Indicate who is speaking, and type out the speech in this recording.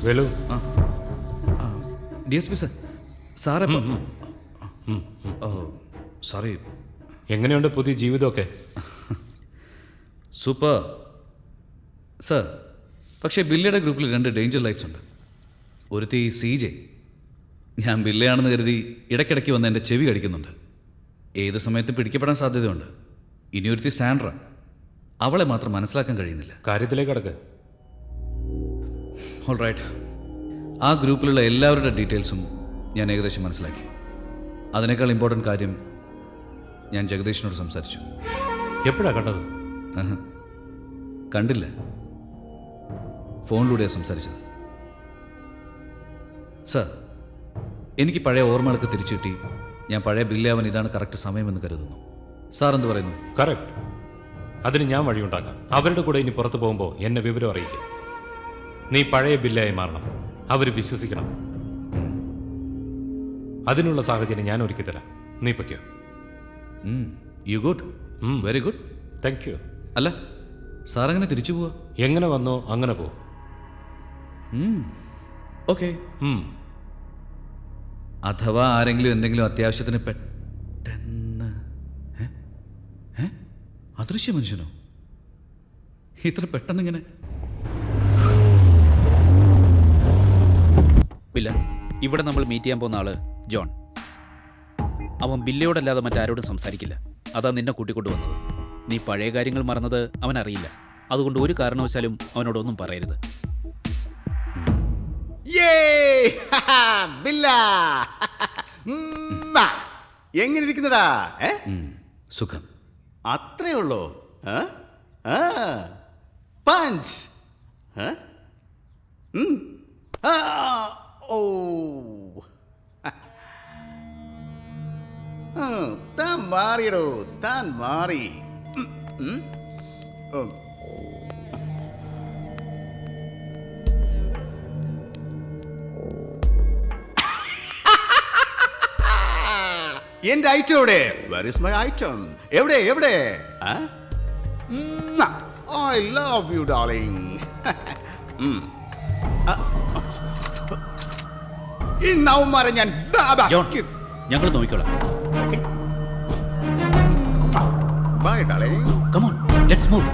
Speaker 1: Velu,
Speaker 2: D S P സാറേ. ഓ sorry.
Speaker 1: എങ്ങനെയുണ്ട് പുതിയ ജീവിതമൊക്കെ?
Speaker 2: Super sir. പക്ഷേ ബില്ലയുടെ ഗ്രൂപ്പിൽ 2 ഡേഞ്ചർ ലൈറ്റ്സ് ഉണ്ട്. ഒരുത്തി CJ. ഞാൻ ബില്ലയാണെന്ന് കരുതി ഇടയ്ക്കിടയ്ക്ക് വന്ന് എൻ്റെ ചെവി കടിക്കുന്നുണ്ട്. ഏത് സമയത്തും പിടിക്കപ്പെടാൻ സാധ്യതയുണ്ട്. ഇനിയൊരുത്തി സാൻഡ്ര. അവളെ മാത്രം മനസ്സിലാക്കാൻ കഴിയുന്നില്ല.
Speaker 1: കാര്യത്തിലേക്ക് കടക്ക്.
Speaker 2: All right. ആ ഗ്രൂപ്പിലുള്ള എല്ലാവരുടെ ഡീറ്റെയിൽസും ഞാൻ ഏകദേശം മനസ്സിലാക്കി. അതിനേക്കാൾ ഇമ്പോർട്ടൻ്റ് കാര്യം, ഞാൻ ജഗദീഷിനോട് സംസാരിച്ചു.
Speaker 1: എപ്പോഴാണ് കണ്ടത്?
Speaker 2: കണ്ടില്ല, ഫോണിലൂടെയാണ് സംസാരിച്ചത്. സർ, എനിക്ക് പഴയ ഓർമ്മകളൊക്കെ തിരിച്ചു കിട്ടി. ഞാൻ പഴയ ബില്ലാവാൻ ഇതാണ് കറക്റ്റ് സമയമെന്ന് കരുതുന്നു. സാർ എന്ത് പറയുന്നു?
Speaker 1: കറക്റ്റ്. അതിന് ഞാൻ വഴിയുണ്ടാക്കാം. അവരുടെ കൂടെ ഇനി പുറത്തു പോകുമ്പോൾ എന്നെ വിവരം അറിയിക്കും. നീ പഴയ ബില്ലായി മാറണം. അവർ വിശ്വസിക്കണം. അതിനുള്ള സാഹചര്യം ഞാൻ ഒരുക്കി തരാം. നീ പൊയ്ക്കോ.
Speaker 2: You good, very good.
Speaker 1: Thank you.
Speaker 2: അല്ല, സാർ അങ്ങനെ തിരിച്ചു പോവാ?
Speaker 1: എങ്ങനെ വന്നോ അങ്ങനെ പോ.
Speaker 2: ഓക്കെ. അഥവാ ആരെങ്കിലും എന്തെങ്കിലും അത്യാവശ്യത്തിന് പെട്ടെന്ന് അദൃശ്യ മനുഷ്യനോ ഇത്ര പെട്ടെന്നിങ്ങനെ?
Speaker 3: ബില്ല, ഇവിടെ നമ്മൾ മീറ്റ് ചെയ്യാൻ പോകുന്ന ആള് ജോൺ. അവൻ ബില്ലയോടല്ലാതെ മറ്റാരോടും സംസാരിക്കില്ല. അതാ നിന്നെ കൂട്ടിക്കൊണ്ടുവന്നത്. നീ പഴയ കാര്യങ്ങൾ മറന്നത് അവൻ അറിയില്ല. അതുകൊണ്ട് ഒരു കാരണവശാലും അവനോടൊന്നും പറയരുത്.
Speaker 4: എങ്ങനെ ഇരിക്കുന്നടാ?
Speaker 2: സുഖം.
Speaker 4: അത്രേ ഉള്ളൂ. പഞ്ച്. ഓ, താൻ മാറിയടോ, താൻ മാറി. എന്റെ ഐറ്റം എവിടെ? Where is my item? എവിടെ എവിടെ? I love you, darling. ഈ നവമാരെ ഞാൻ
Speaker 3: ജോൺ, ഞങ്ങൾ നോക്കിക്കോളാം.
Speaker 4: Bye, darling.
Speaker 3: Come on, let's move.